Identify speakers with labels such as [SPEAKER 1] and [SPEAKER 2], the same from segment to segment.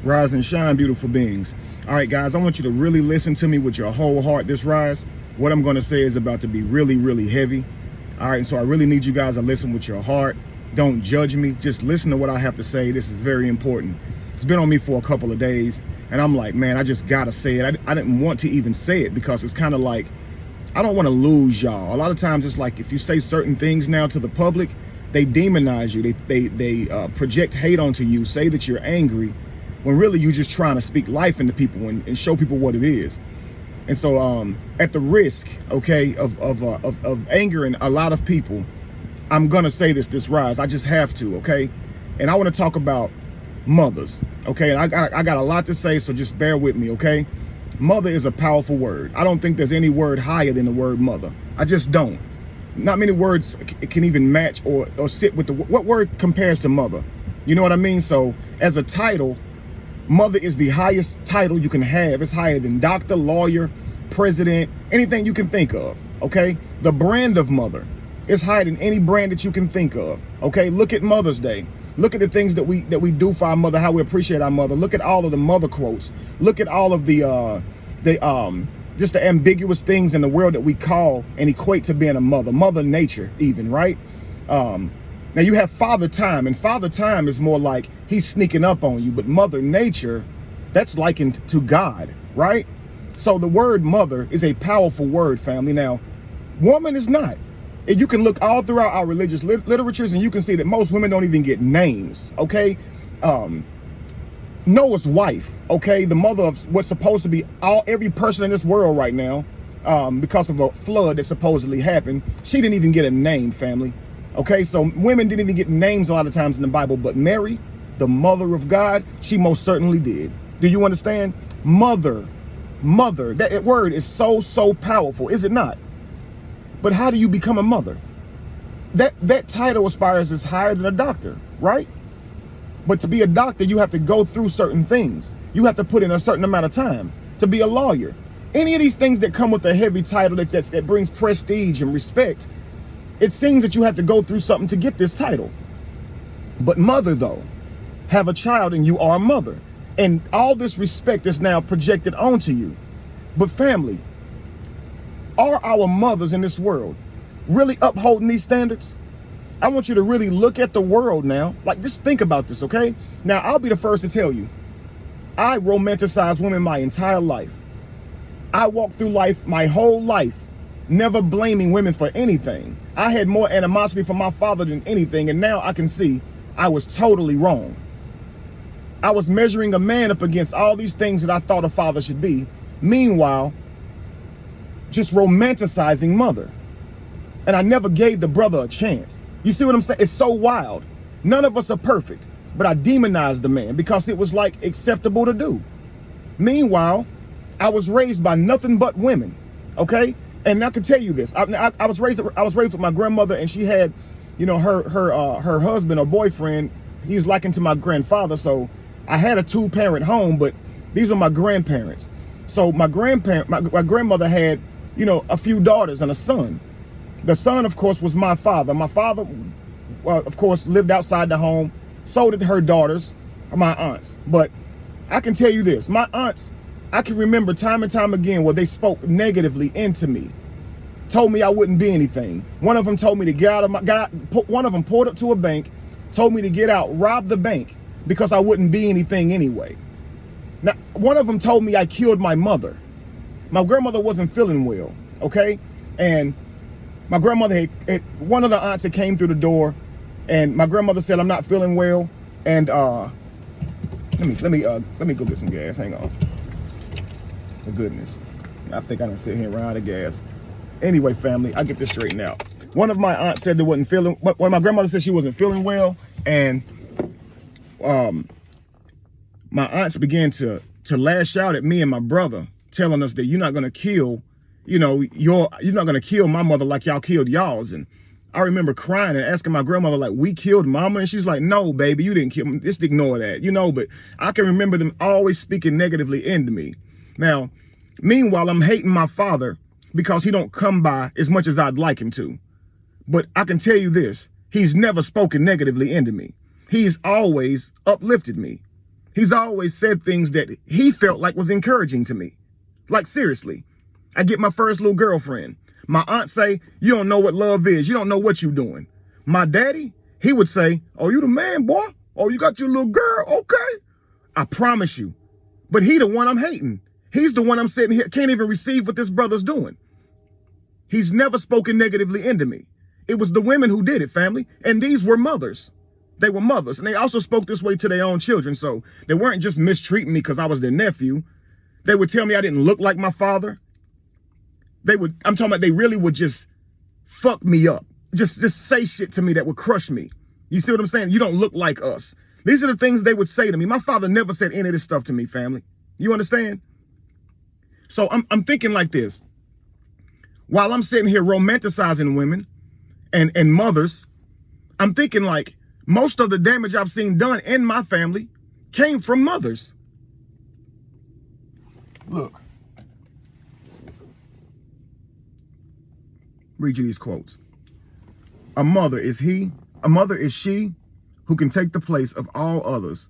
[SPEAKER 1] Rise and shine, beautiful beings. All right, guys, I want you to really listen to me with your whole heart this rise. What I'm going to say is about to be really, really heavy. All right, so I really need you guys to listen with your heart. Don't judge me. Just listen to what I have to say. This is very important. It's been on me for a couple of days, and I'm like, man, I just got to say it. I didn't want to even say it because it's kind of like, I don't want to lose y'all. A lot of times it's like if you say certain things now to the public, they demonize you. They project hate onto you, say that you're angry, when really you're just trying to speak life into people and show people what it is. And so at the risk, okay, of angering a lot of people, I'm gonna say this rise. I just have to, okay? And I want to talk about mothers, okay? And I got a lot to say, so just bear with me, okay? Mother is a powerful word. I don't think there's any word higher than the word mother. I just don't. Not many words can even match or sit with what word compares to mother? You know what I mean? So as a title, mother is the highest title you can have. It's higher than doctor, lawyer, president, anything you can think of, okay? The brand of mother is higher than any brand that you can think of, okay? Look at Mother's Day. Look at the things that we do for our mother, how we appreciate our mother. Look at all of the mother quotes. Look at all of just the ambiguous things in the world that we call and equate to being a mother. Mother Nature even, right? Now you have Father Time, and Father Time is more like he's sneaking up on you, but Mother Nature, that's likened to God, right? So the word mother is a powerful word, family. Now, woman is not. And you can look all throughout our religious literatures and you can see that most women don't even get names, okay? Noah's wife, okay, the mother of what's supposed to be every person in this world right now, because of a flood that supposedly happened, she didn't even get a name, family. Okay, so women didn't even get names a lot of times in the Bible, but Mary, the mother of God, she most certainly did. Do you understand? Mother, that word is so powerful, is it not? But how do you become a mother? That title aspires is higher than a doctor, right? But to be a doctor, you have to go through certain things. You have to put in a certain amount of time. To be a lawyer, any of these things that come with a heavy title that brings prestige and respect, it seems that you have to go through something to get this title. But mother, though, have a child and you are a mother. And all this respect is now projected onto you. But family, are our mothers in this world really upholding these standards? I want you to really look at the world now. Like, just think about this, okay? Now, I'll be the first to tell you, I romanticized women my entire life. I walked through life, my whole life, never blaming women for anything. I had more animosity for my father than anything, and now I can see I was totally wrong. I was measuring a man up against all these things that I thought a father should be. Meanwhile, just romanticizing mother. And I never gave the brother a chance. You see what I'm saying? It's so wild. None of us are perfect, but I demonized the man because it was like acceptable to do. Meanwhile, I was raised by nothing but women, okay? And I can tell you this, I was raised with my grandmother, and she had, you know, her husband or boyfriend, he's likened to my grandfather. So I had a two-parent home, but these are my grandparents. So my grandmother had, you know, a few daughters and a son. The son, of course, was my father. My father, of course, lived outside the home. So did her daughters, my aunts. But I can tell you this, my aunts, I can remember time and time again where they spoke negatively into me, told me I wouldn't be anything. One of them told me to get out of one of them pulled up to a bank, told me to get out, rob the bank because I wouldn't be anything anyway. Now, one of them told me I killed my mother. My grandmother wasn't feeling well, okay? And my grandmother had one of the aunts that came through the door, and my grandmother said, I'm not feeling well. And let me go get some gas. Hang on. For goodness. I think I done sit here and run out of gas. Anyway, family, I get this straightened out. One of my aunts said they wasn't feeling, when my grandmother said she wasn't feeling well, and my aunts began to lash out at me and my brother, telling us that you're not gonna kill, you know, you're not gonna kill my mother like y'all killed y'all's. And I remember crying and asking my grandmother, like, we killed mama? And she's like, no, baby, you didn't kill me. Just ignore that, you know. But I can remember them always speaking negatively into me. Now, meanwhile, I'm hating my father because he don't come by as much as I'd like him to. But I can tell you this, he's never spoken negatively into me. He's always uplifted me. He's always said things that he felt like was encouraging to me. Like, seriously, I get my first little girlfriend. My aunt say, you don't know what love is. You don't know what you doing. My daddy, he would say, oh, you the man, boy? Oh, you got your little girl? Okay. I promise you. But he the one I'm hating. He's the one I'm sitting here, can't even receive what this brother's doing. He's never spoken negatively into me. It was the women who did it, family. And these were mothers. They were mothers. And they also spoke this way to their own children. So they weren't just mistreating me because I was their nephew. They would tell me I didn't look like my father. I'm talking about they really would just fuck me up. Just say shit to me that would crush me. You see what I'm saying? You don't look like us. These are the things they would say to me. My father never said any of this stuff to me, family. You understand? So I'm thinking like this. While I'm sitting here romanticizing women and mothers, I'm thinking like most of the damage I've seen done in my family came from mothers. Look. Read you these quotes. A mother is she who can take the place of all others,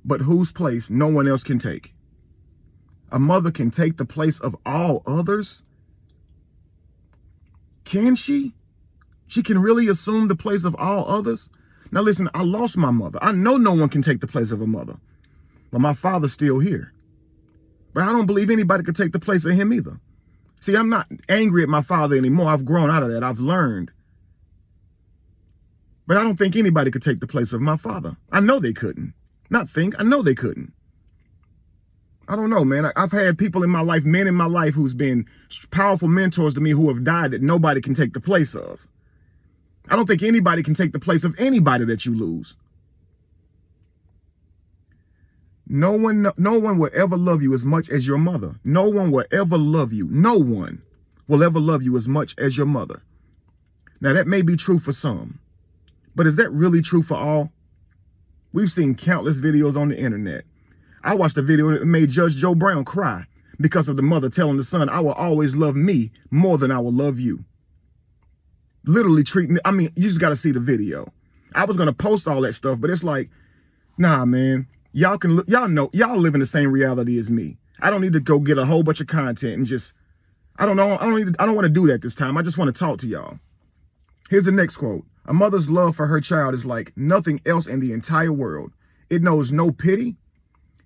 [SPEAKER 1] but whose place no one else can take. A mother can take the place of all others? Can she? She can really assume the place of all others? Now listen, I lost my mother. I know no one can take the place of a mother, but my father's still here. But I don't believe anybody could take the place of him either. See, I'm not angry at my father anymore. I've grown out of that. I've learned. But I don't think anybody could take the place of my father. I know they couldn't. Not think, I know they couldn't. I don't know, man. I've had people in my life, men in my life who's been powerful mentors to me who have died that nobody can take the place of. I don't think anybody can take the place of anybody that you lose. No one will ever love you as much as your mother. No one will ever love you. No one will ever love you as much as your mother. Now, that may be true for some, but is that really true for all? We've seen countless videos on the internet. I watched a video that made Judge Joe Brown cry because of the mother telling the son, I will always love me more than I will love you. Literally treating, I mean, you just got to see the video. I was going to post all that stuff, but it's like, nah, man, y'all know, y'all live in the same reality as me. I don't need to go get a whole bunch of content and just, I don't want to do that this time. I just want to talk to y'all. Here's the next quote. A mother's love for her child is like nothing else in the entire world. It knows no pity.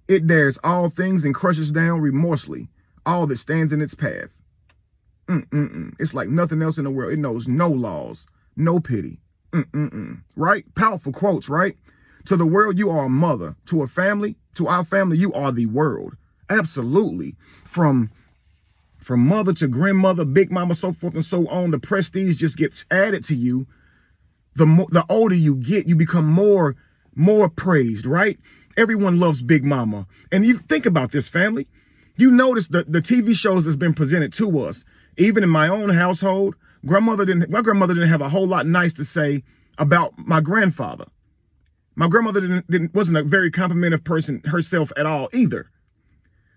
[SPEAKER 1] It dares all things and crushes down remorselessly all that stands in its path. It's like nothing else in the world. It knows no laws, no pity. Right? Powerful quotes, right? To the world, you are a mother. To a family, to our family, you are the world. Absolutely. From mother to grandmother, big mama, so forth and so on, the prestige just gets added to you. The older you get, you become more praised, right? Everyone loves Big Mama. And you think about this, family. You notice the TV shows that's been presented to us. Even in my own household, my grandmother didn't have a whole lot nice to say about my grandfather. My grandmother wasn't a very complimentary person herself at all either.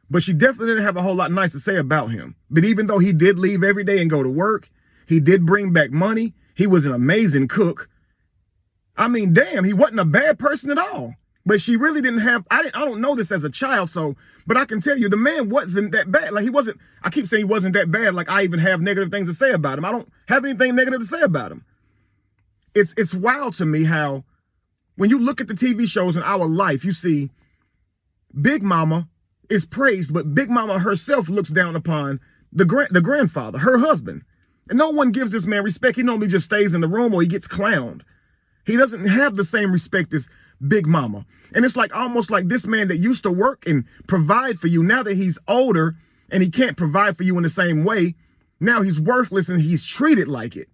[SPEAKER 1] But she definitely didn't have a whole lot nice to say about him. But even though he did leave every day and go to work, he did bring back money. He was an amazing cook. I mean, damn, he wasn't a bad person at all. But she really didn't have, I don't know this as a child, but I can tell you the man wasn't that bad. Like I keep saying he wasn't that bad. Like I even have negative things to say about him. I don't have anything negative to say about him. It's wild to me how when you look at the TV shows in our life, you see Big Mama is praised, but Big Mama herself looks down upon the grandfather, her husband. And no one gives this man respect. He normally just stays in the room or he gets clowned. He doesn't have the same respect as Big Mama. And it's like almost like this man that used to work and provide for you, now that he's older and he can't provide for you in the same way, now he's worthless and he's treated like it.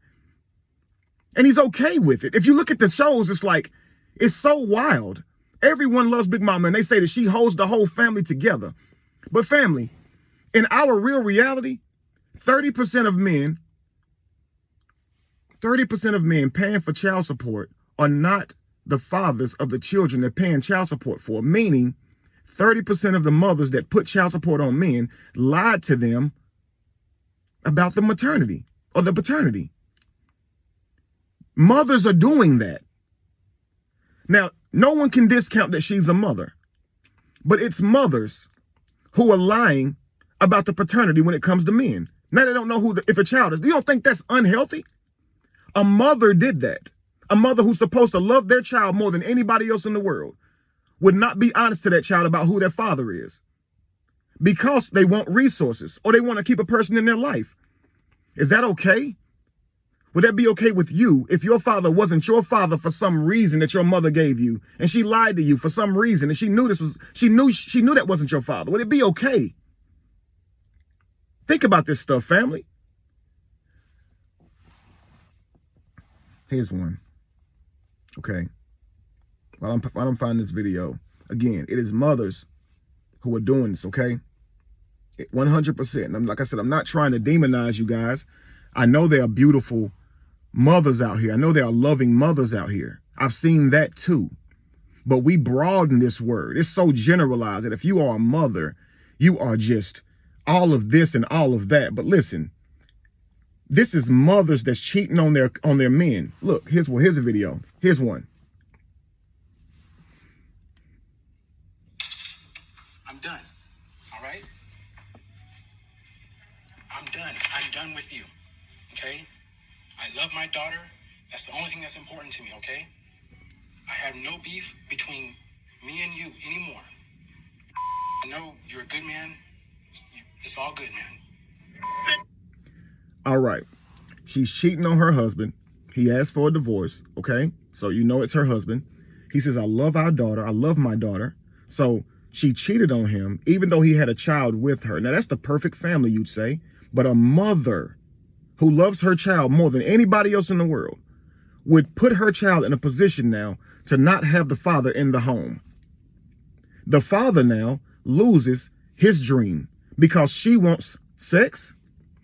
[SPEAKER 1] And he's okay with it. If you look at the shows, it's like, it's so wild. Everyone loves Big Mama and they say that she holds the whole family together. But family, in our real reality, 30% of men paying for child support are not the fathers of the children they're paying child support for, meaning 30% of the mothers that put child support on men lied to them about the maternity or the paternity. Mothers are doing that. Now, no one can discount that she's a mother. But it's mothers who are lying about the paternity when it comes to men. Now they don't know if a child is. You don't think that's unhealthy? A mother did that. A mother who's supposed to love their child more than anybody else in the world would not be honest to that child about who their father is because they want resources or they want to keep a person in their life. Is that okay? Would that be okay with you if your father wasn't your father for some reason that your mother gave you and she lied to you for some reason and she knew that wasn't your father? Would it be okay? Think about this stuff, family. Here's one. Okay. While I'm finding this video, again, it is mothers who are doing this, okay? 100%. And like I said, I'm not trying to demonize you guys. I know there are beautiful mothers out here. I know there are loving mothers out here. I've seen that too. But we broaden this word. It's so generalized that if you are a mother, you are just all of this and all of that. But listen, this is mothers that's cheating on their men. Look, here's a video. Here's one.
[SPEAKER 2] I'm done. All right? I'm done. I'm done with you. Okay? I love my daughter. That's the only thing that's important to me, okay? I have no beef between me and you anymore. I know you're a good man. It's all good, man.
[SPEAKER 1] All right. She's cheating on her husband. He asked for a divorce, okay? So you know it's her husband. He says, I love our daughter. I love my daughter. So she cheated on him, even though he had a child with her. Now, that's the perfect family, you'd say. But a mother who loves her child more than anybody else in the world would put her child in a position now to not have the father in the home. The father now loses his dream because she wants sex.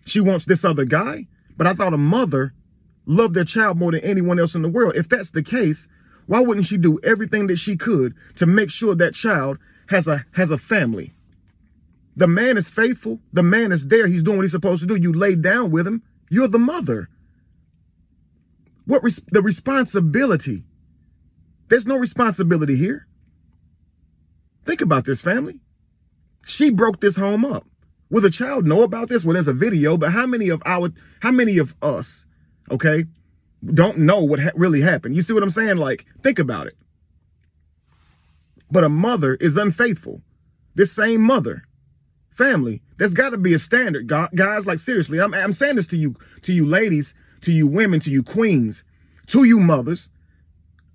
[SPEAKER 1] She wants this other guy. But I thought a mother loved their child more than anyone else in the world. If that's the case, why wouldn't she do everything that she could to make sure that child has a family? The man is faithful. The man is there. He's doing what he's supposed to do. You lay down with him. You're the mother. The responsibility? There's no responsibility here. Think about this, family. She broke this home up. Will the child know about this? Well, there's a video, but how many of us, okay, don't know what really happened? You see what I'm saying? Like, think about it. But a mother is unfaithful. This same mother, family, there's got to be a standard, guys. Like, seriously, I'm saying this to you ladies, to you women, to you queens, to you mothers.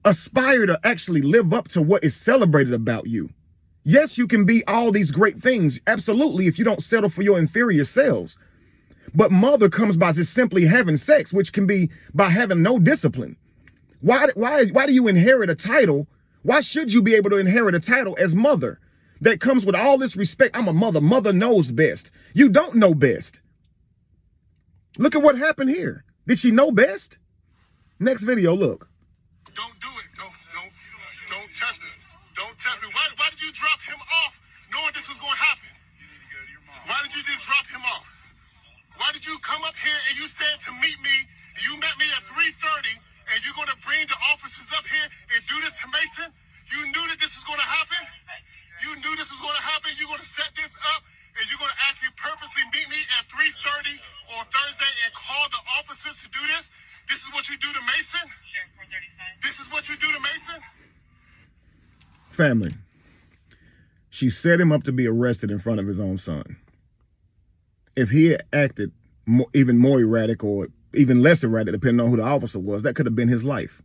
[SPEAKER 1] Aspire to actually live up to what is celebrated about you. Yes, you can be all these great things, absolutely, if you don't settle for your inferior selves. But mother comes by just simply having sex, which can be by having no discipline. Why do you inherit a title? Why should you be able to inherit a title as mother that comes with all this respect? I'm a mother. Mother knows best. You don't know best. Look at what happened here. Did she know best? Next video, look.
[SPEAKER 3] Don't do it. Don't test me. Don't test me. Why did you drop him off knowing this was going to happen? Why did you just drop him off? Why did you come up here and you said to meet me, you met me at 3:30 and you're going to bring the officers up here and do this to Mason? You knew that this was going to happen? You knew this was going to happen? You're going to set this up and you're going to actually purposely meet me at 3:30 on Thursday and call the officers to do this? This is what you do to Mason? This is what you do to Mason?
[SPEAKER 1] Family. She set him up to be arrested in front of his own son. If he had acted even more erratic or even less erratic, depending on who the officer was, that could have been his life.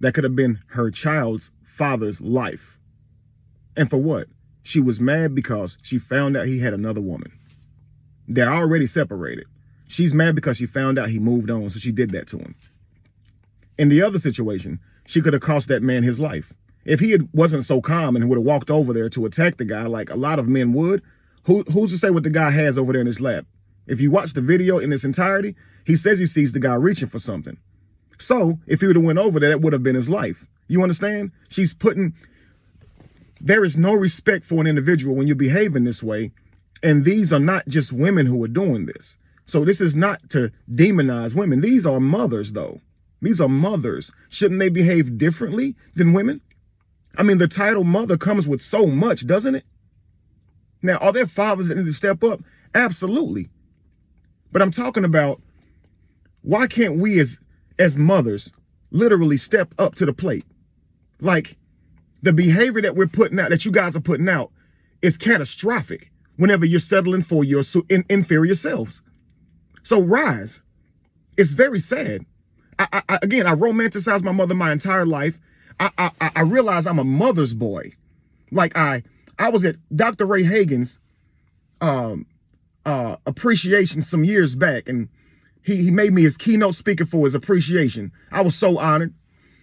[SPEAKER 1] That could have been her child's father's life. And for what? She was mad because she found out he had another woman. They're already separated. She's mad because she found out he moved on, so she did that to him. In the other situation, she could have cost that man his life. If he wasn't so calm and would have walked over there to attack the guy like a lot of men would, who's to say what the guy has over there in his lap? If you watch the video in its entirety, he says he sees the guy reaching for something. So if he would have went over there, that would have been his life. You understand? There is no respect for an individual when you're behaving this way. And these are not just women who are doing this. So this is not to demonize women. These are mothers, though. These are mothers. Shouldn't they behave differently than women? I mean, the title mother comes with so much, doesn't it? Now, are there fathers that need to step up? Absolutely. But I'm talking about, why can't we as mothers literally step up to the plate? Like, the behavior that we're putting out, that you guys are putting out, is catastrophic whenever you're settling for your inferior selves. So rise. It's very sad. Again, I romanticized my mother my entire life. I realized I'm a mother's boy. Like, I was at Dr. Ray Hagen's appreciation some years back, and he made me his keynote speaker for his appreciation. I was so honored.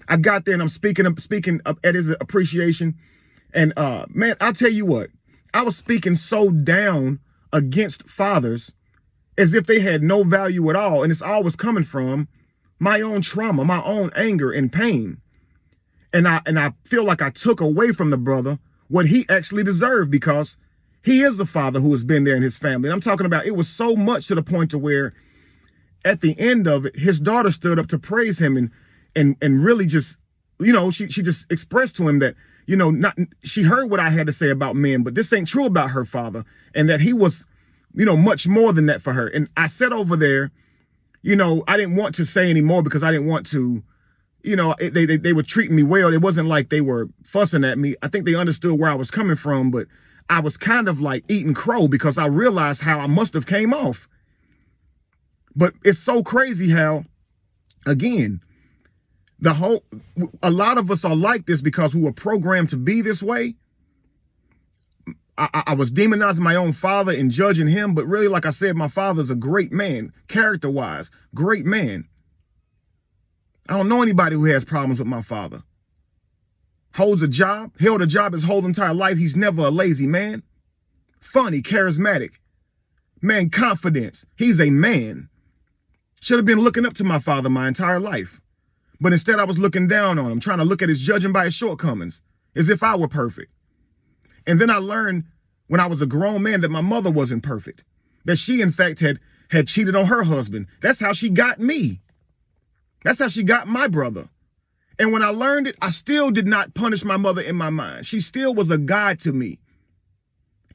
[SPEAKER 1] I got there and I'm speaking up at his appreciation. And man, I'll tell you what, I was speaking so down against fathers as if they had no value at all. And it's always coming from my own trauma, my own anger and pain. And I feel like I took away from the brother what he actually deserved, because he is the father who has been there in his family. And I'm talking about, it was so much to the point to where at the end of it, his daughter stood up to praise him and really just, you know, she just expressed to him that, you know, she heard what I had to say about men, but this ain't true about her father, and that he was, you know, much more than that for her. And I sat over there, you know, I didn't want to say any more because I didn't want to, you know, they were treating me well. It wasn't like they were fussing at me. I think they understood where I was coming from, but I was kind of like eating crow because I realized how I must have came off. But it's so crazy how, again, a lot of us are like this because we were programmed to be this way. I was demonizing my own father and judging him, but really, like I said, my father's a great man, character-wise, great man. I don't know anybody who has problems with my father. Held a job his whole entire life. He's never a lazy man. Funny, charismatic, man, confidence. He's a man. Should have been looking up to my father my entire life. But instead I was looking down on him, trying to look at his, judging by his shortcomings, as if I were perfect. And then I learned when I was a grown man that my mother wasn't perfect, that she in fact had cheated on her husband. That's how she got me. That's how she got my brother. And when I learned it, I still did not punish my mother in my mind. She still was a guide to me.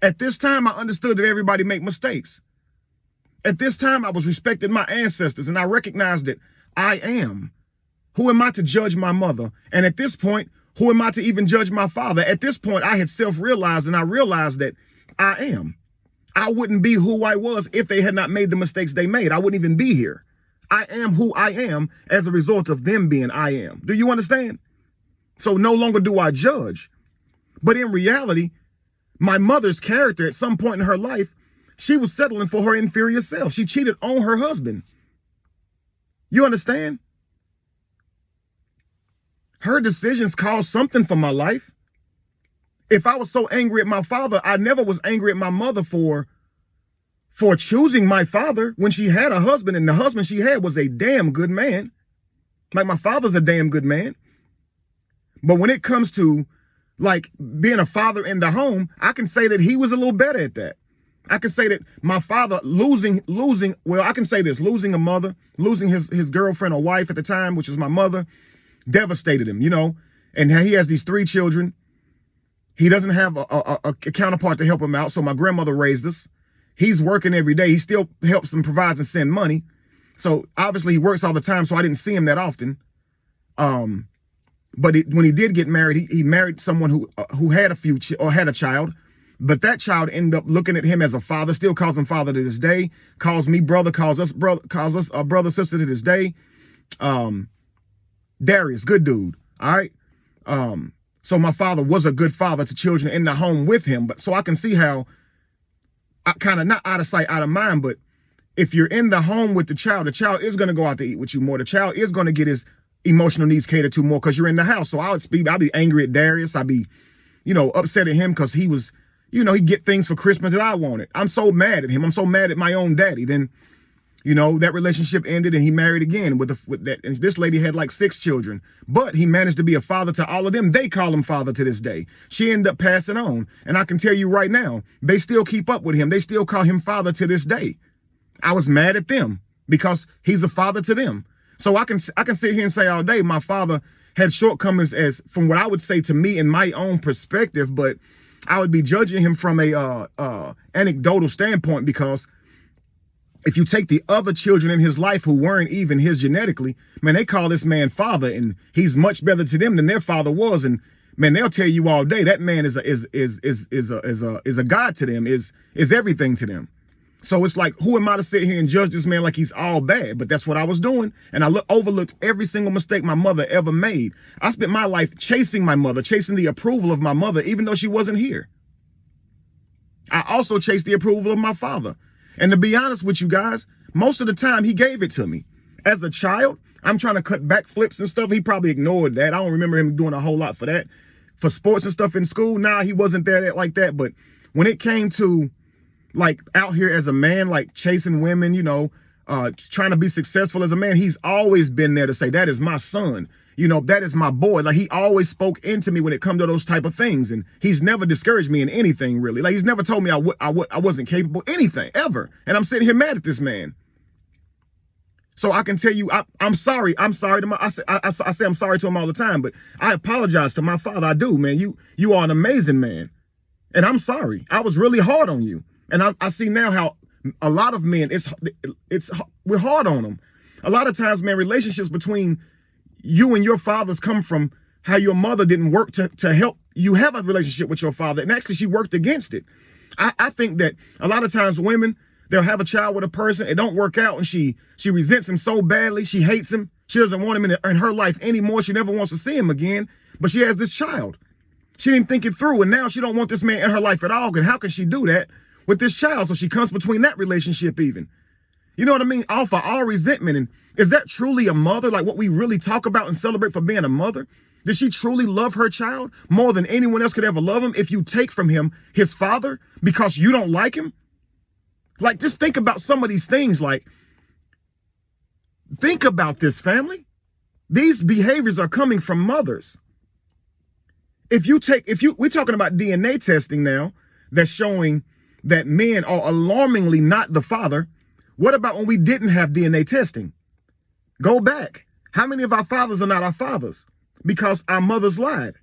[SPEAKER 1] At this time, I understood that everybody make mistakes. At this time, I was respecting my ancestors, and I recognized that I am. Who am I to judge my mother? And at this point, who am I to even judge my father? At this point, I had self-realized, and I realized that I am. I wouldn't be who I was if they had not made the mistakes they made. I wouldn't even be here. I am who I am as a result of them being I am. Do you understand? So no longer do I judge. But in reality, my mother's character at some point in her life, she was settling for her inferior self. She cheated on her husband. You understand? Her decisions caused something for my life. If I was so angry at my father, I never was angry at my mother for choosing my father when she had a husband, and the husband she had was a damn good man. Like, my father's a damn good man. But when it comes to like being a father in the home, I can say that he was a little better at that. I can say that my father losing a mother, losing his girlfriend or wife at the time, which was my mother, devastated him, you know, and he has these 3 children. He doesn't have a counterpart to help him out. So my grandmother raised us. He's working every day. He still helps and provides and send money. So obviously he works all the time. So I didn't see him that often. But when he did get married, he married someone who had had a child. But that child ended up looking at him as a father, still calls him father to this day, calls me brother, calls us a brother, sister to this day. Darius, good dude. All right. So my father was a good father to children in the home with him. But so I can see how, kind of not out of sight, out of mind, but if you're in the home with the child is going to go out to eat with you more. The child is going to get his emotional needs catered to more because you're in the house. So I'll be angry at Darius. I'd be, you know, upset at him because he was, you know, he get things for Christmas that I wanted. I'm so mad at him. I'm so mad at my own daddy. Then, you know, that relationship ended and he married again with that. And this lady had like 6 children, but he managed to be a father to all of them. They call him father to this day. She ended up passing on. And I can tell you right now, they still keep up with him. They still call him father to this day. I was mad at them because he's a father to them. So I can sit here and say all day, my father had shortcomings as from what I would say to me in my own perspective, but I would be judging him from a anecdotal standpoint, because if you take the other children in his life who weren't even his genetically, man, they call this man father, and he's much better to them than their father was. And man, they'll tell you all day that man is a god to them, is everything to them. So it's like, who am I to sit here and judge this man like he's all bad? But that's what I was doing, and I overlooked every single mistake my mother ever made. I spent my life chasing my mother, chasing the approval of my mother, even though she wasn't here. I also chased the approval of my father. And to be honest with you guys, most of the time he gave it to me. As a child, I'm trying to cut back flips and stuff. He probably ignored that. I don't remember him doing a whole lot for that. For sports and stuff in school, nah, he wasn't there like that. But when it came to like out here as a man, like chasing women, you know, trying to be successful as a man, he's always been there to say, that is my son. You know, that is my boy. Like, he always spoke into me when it come to those type of things. And he's never discouraged me in anything, really. Like, he's never told me I wasn't capable, anything, ever. And I'm sitting here mad at this man. So I can tell you, I'm sorry. I'm sorry to I say I'm sorry to him all the time, but I apologize to my father. I do, man. You are an amazing man. And I'm sorry. I was really hard on you. And I see now how a lot of men, we're hard on them. A lot of times, man, relationships between you and your fathers come from how your mother didn't work to help you have a relationship with your father. And actually, she worked against it. I think that a lot of times women, they'll have a child with a person, it don't work out, and she resents him so badly, she hates him, she doesn't want him in her life anymore, she never wants to see him again, but she has this child. She didn't think it through, and now she don't want this man in her life at all, and how can she do that with this child? So she comes between that relationship even. You know what I mean? All for all resentment. And is that truly a mother? Like what we really talk about and celebrate for being a mother? Does she truly love her child more than anyone else could ever love him if you take from him his father because you don't like him? Like, just think about some of these things. Like, think about this, family. These behaviors are coming from mothers. We're talking about DNA testing now that's showing that men are alarmingly not the father. What about when we didn't have DNA testing? Go back. How many of our fathers are not our fathers? Because our mothers lied.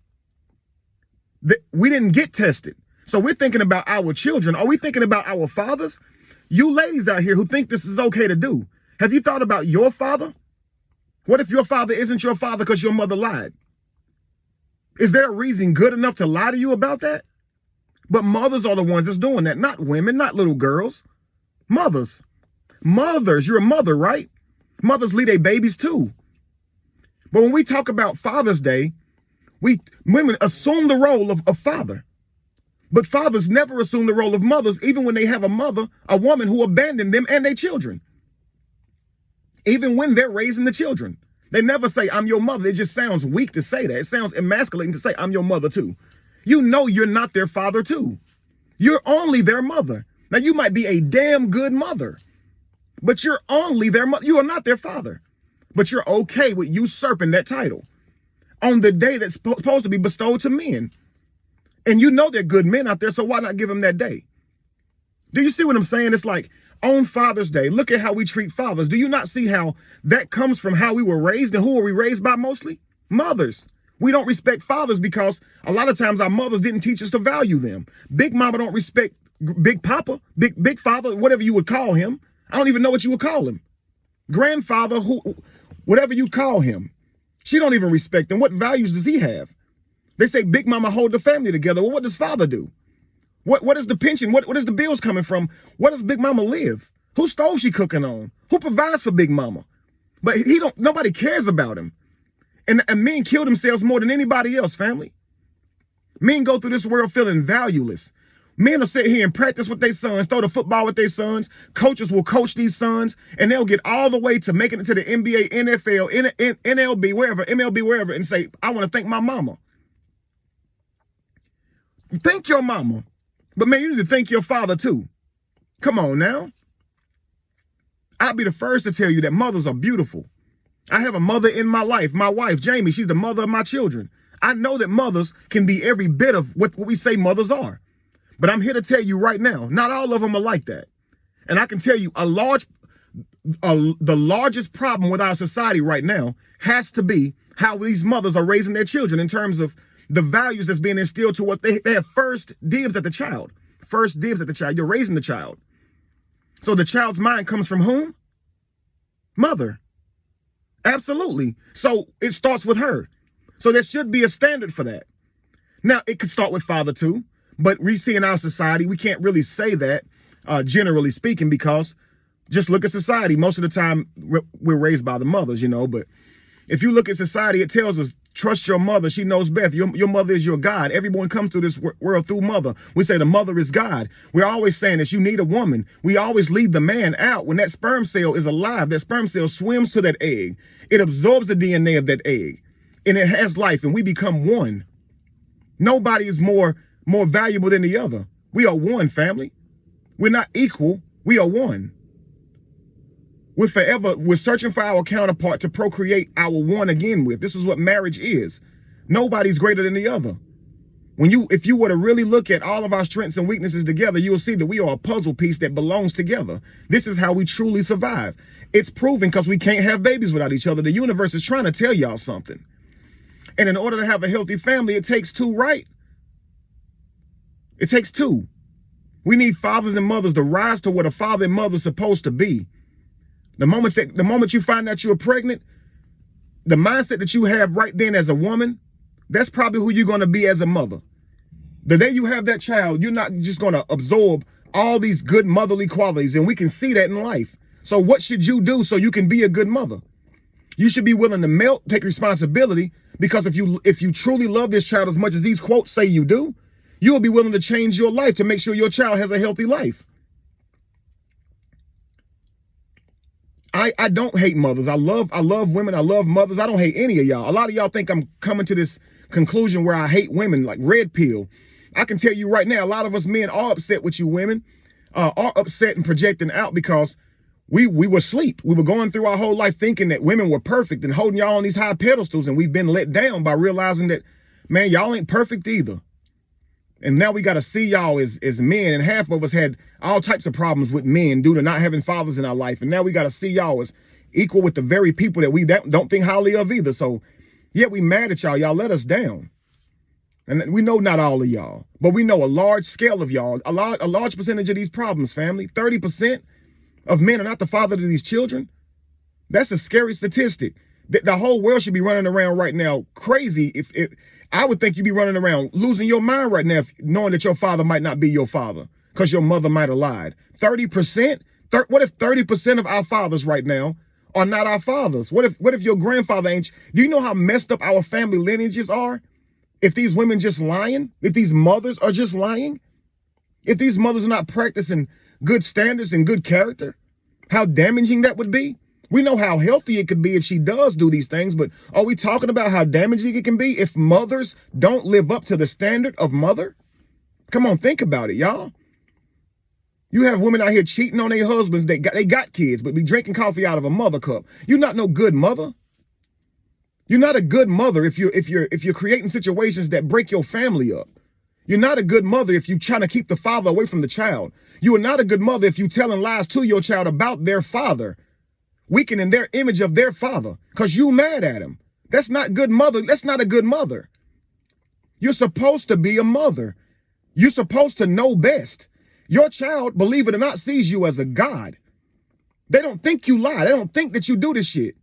[SPEAKER 1] We didn't get tested. So we're thinking about our children. Are we thinking about our fathers? You ladies out here who think this is okay to do, have you thought about your father? What if your father isn't your father because your mother lied? Is there a reason good enough to lie to you about that? But mothers are the ones that's doing that, not women, not little girls. Mothers. Mothers, you're a mother, right? Mothers lead their babies too. But when we talk about Father's Day, women assume the role of father. But fathers never assume the role of mothers, even when they have a woman who abandoned them and their children. Even when they're raising the children. They never say, I'm your mother. It just sounds weak to say that. It sounds emasculating to say, I'm your mother too. You know you're not their father too. You're only their mother. Now, you might be a damn good mother, but you're only their mother. You are not their father, but you're okay with usurping that title on the day that's supposed to be bestowed to men. And you know they're good men out there, so why not give them that day? Do you see what I'm saying? It's like on Father's Day, look at how we treat fathers. Do you not see how that comes from how we were raised? And who were we raised by mostly? Mothers. We don't respect fathers because a lot of times our mothers didn't teach us to value them. Big mama don't respect big papa, big father, whatever you would call him. I don't even know what you would call him. Grandfather, whatever you call him. She don't even respect him. What values does he have? They say big mama hold the family together. Well, what does father do? What is the pension? What is the bills coming from? What does big mama live? Whose stove she cooking on? Who provides for big mama? But nobody cares about him. And men kill themselves more than anybody else, family. Men go through this world feeling valueless. Men will sit here and practice with their sons, throw the football with their sons. Coaches will coach these sons, and they'll get all the way to making it to the NBA, NFL, MLB, wherever, and say, I want to thank my mama. Thank your mama. But man, you need to thank your father too. Come on now. I'll be the first to tell you that mothers are beautiful. I have a mother in my life, my wife, Jamie. She's the mother of my children. I know that mothers can be every bit of what we say mothers are. But I'm here to tell you right now, not all of them are like that. And I can tell you the largest problem with our society right now has to be how these mothers are raising their children in terms of the values that's being instilled to what they have first dibs at the child. First dibs at the child. You're raising the child. So the child's mind comes from whom? Mother. Absolutely. So it starts with her. So there should be a standard for that. Now, it could start with father too, but we see in our society, we can't really say that, generally speaking, because just look at society. Most of the time, we're raised by the mothers, you know, but if you look at society, it tells us, trust your mother. She knows best. Your mother is your God. Everyone comes through this world through mother. We say the mother is God. We're always saying that you need a woman. We always leave the man out. When that sperm cell is alive, that sperm cell swims to that egg. It absorbs the DNA of that egg and it has life and we become one. Nobody is more valuable than the other. We are one, family. We're not equal. We are one. We're searching for our counterpart to procreate our one again with. This is what marriage is. Nobody's greater than the other. If you were to really look at all of our strengths and weaknesses together, you'll see that we are a puzzle piece that belongs together. This is how we truly survive. It's proven because we can't have babies without each other. The universe is trying to tell y'all something. And in order to have a healthy family, it takes two, right? It takes two. We need fathers and mothers to rise to what a father and mother is supposed to be. The moment you find out you're pregnant, the mindset that you have right then as a woman, that's probably who you're going to be as a mother. The day you have that child, you're not just going to absorb all these good motherly qualities, and we can see that in life. So what should you do so you can be a good mother? You should be willing to melt, take responsibility, because if you truly love this child as much as these quotes say you do, you'll be willing to change your life to make sure your child has a healthy life. I don't hate mothers. I love women. I love mothers. I don't hate any of y'all. A lot of y'all think I'm coming to this conclusion where I hate women, like red pill. I can tell you right now, a lot of us men are upset with you women, are upset and projecting out because we were asleep. We were going through our whole life thinking that women were perfect and holding y'all on these high pedestals, and we've been let down by realizing that, man, y'all ain't perfect either. And now we got to see y'all as men, and half of us had all types of problems with men due to not having fathers in our life. And now we got to see y'all as equal with the very people that we don't think highly of either. So, yeah, we mad at y'all. Y'all let us down. And we know not all of y'all, but we know a large scale of y'all, a large percentage of these problems, family. 30% of men are not the father to these children. That's a scary statistic. The whole world should be running around right now crazy. If I would think you'd be running around losing your mind right now, knowing that your father might not be your father because your mother might have lied. 30%? What if 30% of our fathers right now are not our fathers? What if your grandfather ain't? Do you know how messed up our family lineages are? If these women just lying, if these mothers are just lying, if these mothers are not practicing good standards and good character, how damaging that would be. We know how healthy it could be if she does do these things, but are we talking about how damaging it can be if mothers don't live up to the standard of mother? Come on, think about it, y'all. You have women out here cheating on their husbands. They got kids, but be drinking coffee out of a mother cup. You're not no good mother. You're not a good mother if you're creating situations that break your family up. You're not a good mother if you're trying to keep the father away from the child. You are not a good mother if you're telling lies to your child about their father, weakening their image of their father because you mad at him. That's not good mother. That's not a good mother. You're supposed to be a mother. You're supposed to know best. Your child, believe it or not, sees you as a God. They don't think you lie. They don't think that you do this shit.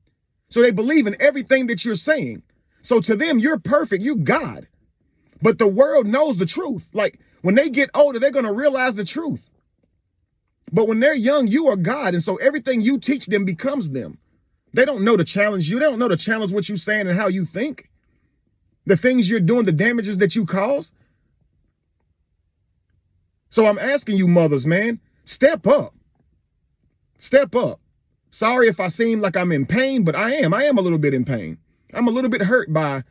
[SPEAKER 1] So they believe in everything that you're saying. So to them, you're perfect. You're God. But the world knows the truth. Like when they get older, they're going to realize the truth. But when they're young, you are God. And so everything you teach them becomes them. They don't know to challenge you. They don't know to challenge what you're saying and how you think. The things you're doing, the damages that you cause. So I'm asking you mothers, man, step up. Step up. Sorry if I seem like I'm in pain, but I am. I am a little bit in pain. I'm a little bit hurt by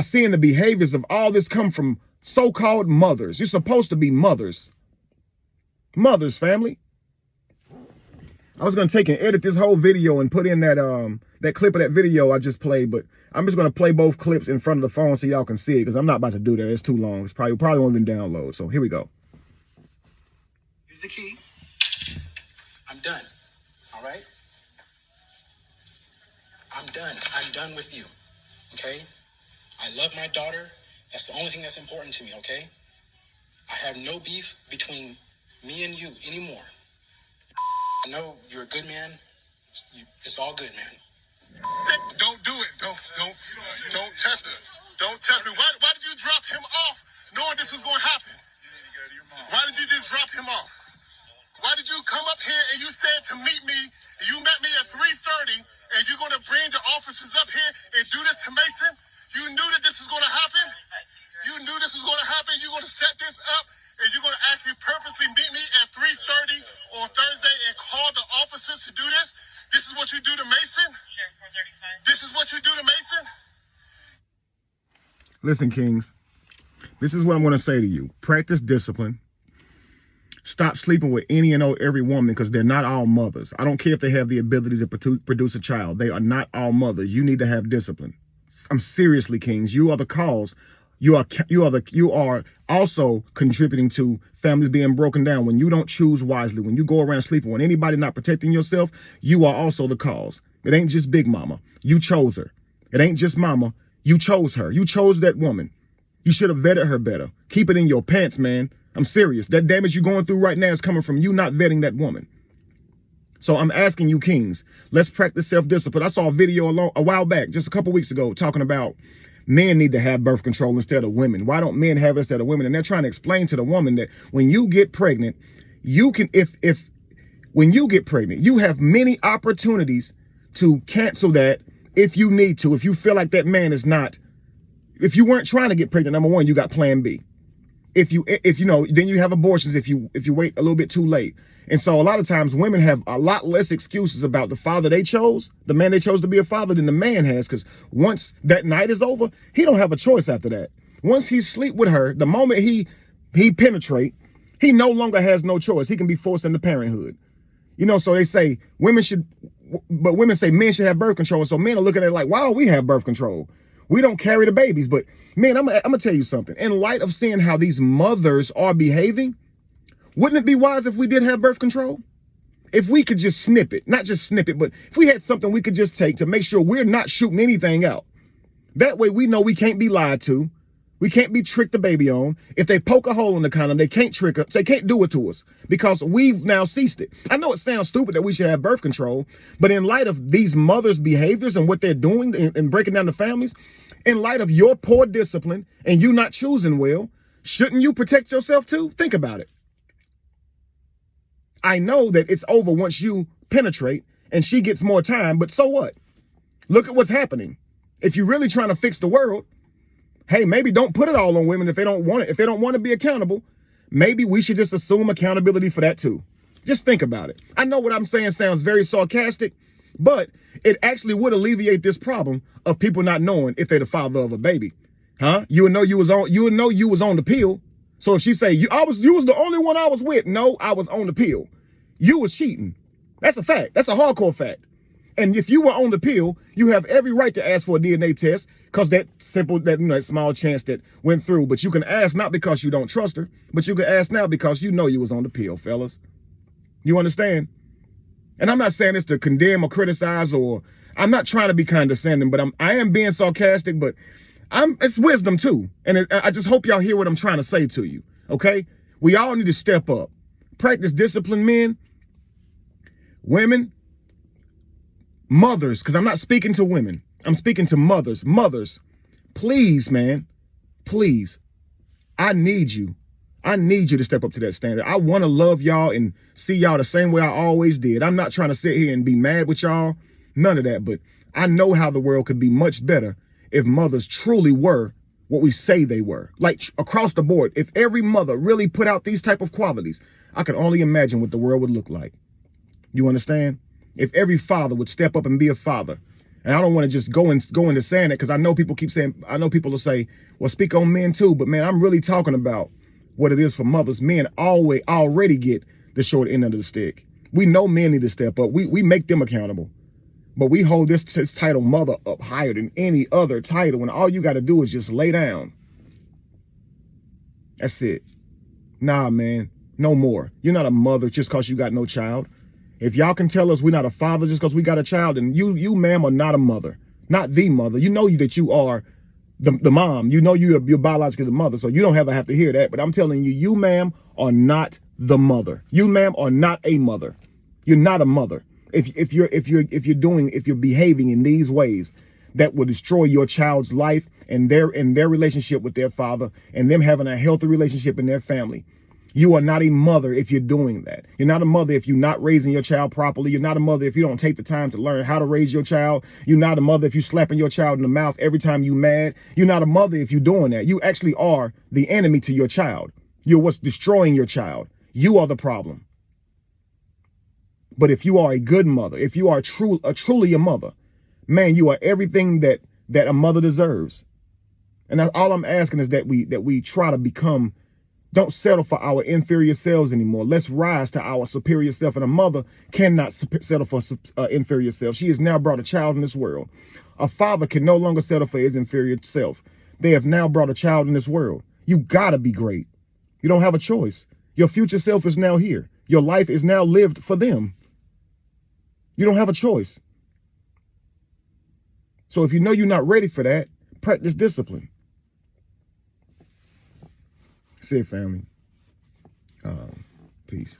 [SPEAKER 1] seeing the behaviors of all this come from so-called mothers. You're supposed to be mothers. Mothers, family. I was going to take and edit this whole video and put in that clip of that video I just played, but I'm just going to play both clips in front of the phone so y'all can see it because I'm not about to do that. It's too long. It's probably won't even download. So here we go.
[SPEAKER 2] Here's the key. I'm done. All right? I'm done. I'm done with you. okay? I love my daughter. That's the only thing that's important to me, okay? I have no beef between me and you anymore. I know you're a good man. It's all good, man.
[SPEAKER 3] Don't do it. Don't test me. Don't test me. Why did you drop him off knowing this was going to happen? Why did you just drop him off? Why did you come up here and you said to meet me, you met me at 3:30, and you're going to bring the officers up here and do this to Mason? You knew that this was going to happen? You knew this was going to happen? You're going to set this up, and you're going to actually purposely meet me at 3:30 on Thursday and call the officers to do this? This is what you do to Mason? This is what you do to Mason?
[SPEAKER 1] Listen, Kings, this is what I'm going to say to you. Practice discipline. Stop sleeping with any and every woman, because they're not all mothers. I don't care if they have the ability to produce a child. They are not all mothers. You need to have discipline. I'm seriously, Kings. You are the cause. You are also contributing to families being broken down when you don't choose wisely. When you go around sleeping with anybody, not protecting yourself, you are also the cause. It ain't just Big Mama. You chose her. It ain't just Mama. You chose her. You chose that woman. You should have vetted her better. Keep it in your pants, man. I'm serious. That damage you're going through right now is coming from you not vetting that woman. So I'm asking you, Kings, let's practice self-discipline. I saw a video a while back, just a couple weeks ago, talking about men need to have birth control instead of women. Why don't men have it instead of women? And they're trying to explain to the woman that when you get pregnant, you can, when you get pregnant, you have many opportunities to cancel that if you need to. If you feel like that man is not, if you weren't trying to get pregnant, number one, you got plan B. If you know, then you have abortions if you wait a little bit too late. And so a lot of times women have a lot less excuses about the father they chose, the man they chose to be a father, than the man has. Because once that night is over, he don't have a choice after that. Once he sleep with her, the moment he penetrate, he no longer has no choice. He can be forced into parenthood. You know, so they say women say men should have birth control. And so men are looking at it like, why don't we have birth control? We don't carry the babies. But man, I'm gonna tell you something. In light of seeing how these mothers are behaving, wouldn't it be wise if we did have birth control? If we could just snip it, not just snip it, but if we had something we could just take to make sure we're not shooting anything out. That way we know we can't be lied to. We can't be tricked the baby on. If they poke a hole in the condom, they can't trick us. They can't do it to us because we've now ceased it. I know it sounds stupid that we should have birth control, but in light of these mothers' behaviors and what they're doing and breaking down the families, in light of your poor discipline and you not choosing well, shouldn't you protect yourself too? Think about it. I know that it's over once you penetrate and she gets more time, but so what? Look at what's happening. If you're really trying to fix the world, hey, maybe don't put it all on women if they don't want it. If they don't want to be accountable, maybe we should just assume accountability for that too. Just think about it. I know what I'm saying sounds very sarcastic, but it actually would alleviate this problem of people not knowing if they're the father of a baby. Huh? You would know you was on the pill. So if she say you was the only one I was with, no, I was on the pill. You was cheating. That's a fact. That's a hardcore fact. And if you were on the pill, you have every right to ask for a DNA test because that small chance that went through. But you can ask not because you don't trust her, but you can ask now because you know you was on the pill, fellas. You understand? And I'm not saying this to condemn or criticize, or I'm not trying to be condescending, but I am being sarcastic, but it's wisdom too. And I just hope y'all hear what I'm trying to say to you, okay? We all need to step up. Practice discipline, men, women, mothers, because I'm not speaking to women. I'm speaking to mothers. Mothers, please, man, please, I need you. I need you to step up to that standard. I want to love y'all and see y'all the same way I always did. I'm not trying to sit here and be mad with y'all. None of that. But I know how the world could be much better if mothers truly were what we say they were. Like across the board, if every mother really put out these type of qualities, I could only imagine what the world would look like. You understand? If every father would step up and be a father. And I don't want to just go into saying it because I know people will say, well, speak on men too. But man, I'm really talking about what it is for mothers. Men already get the short end of the stick. We know men need to step up. We make them accountable. But we hold this title mother up higher than any other title when all you got to do is just lay down. That's it. Nah, man, no more. You're not a mother just because you got no child. If y'all can tell us we're not a father just because we got a child, then you, ma'am, are not a mother. not the mother. You know that you are the mom. You know you're biologically the mother, so you don't ever have to hear that. But I'm telling you, you, ma'am, are not the mother. You, ma'am, are not a mother. You're not a mother. If you're behaving in these ways that will destroy your child's life and their relationship with their father and them having a healthy relationship in their family. You are not a mother if you're doing that. You're not a mother if you're not raising your child properly. You're not a mother if you don't take the time to learn how to raise your child. You're not a mother if you're slapping your child in the mouth every time you're mad. You're not a mother if you're doing that. You actually are the enemy to your child. You're what's destroying your child. You are the problem. But if you are a good mother, if you are truly a mother, man, you are everything that a mother deserves. And all I'm asking is that we try to become. Don't settle for our inferior selves anymore. Let's rise to our superior self. And a mother cannot settle for inferior self. She has now brought a child in this world. A father can no longer settle for his inferior self. They have now brought a child in this world. You gotta be great. You don't have a choice. Your future self is now here. Your life is now lived for them. You don't have a choice. So if you know you're not ready for that, practice discipline. That's it, family. Peace.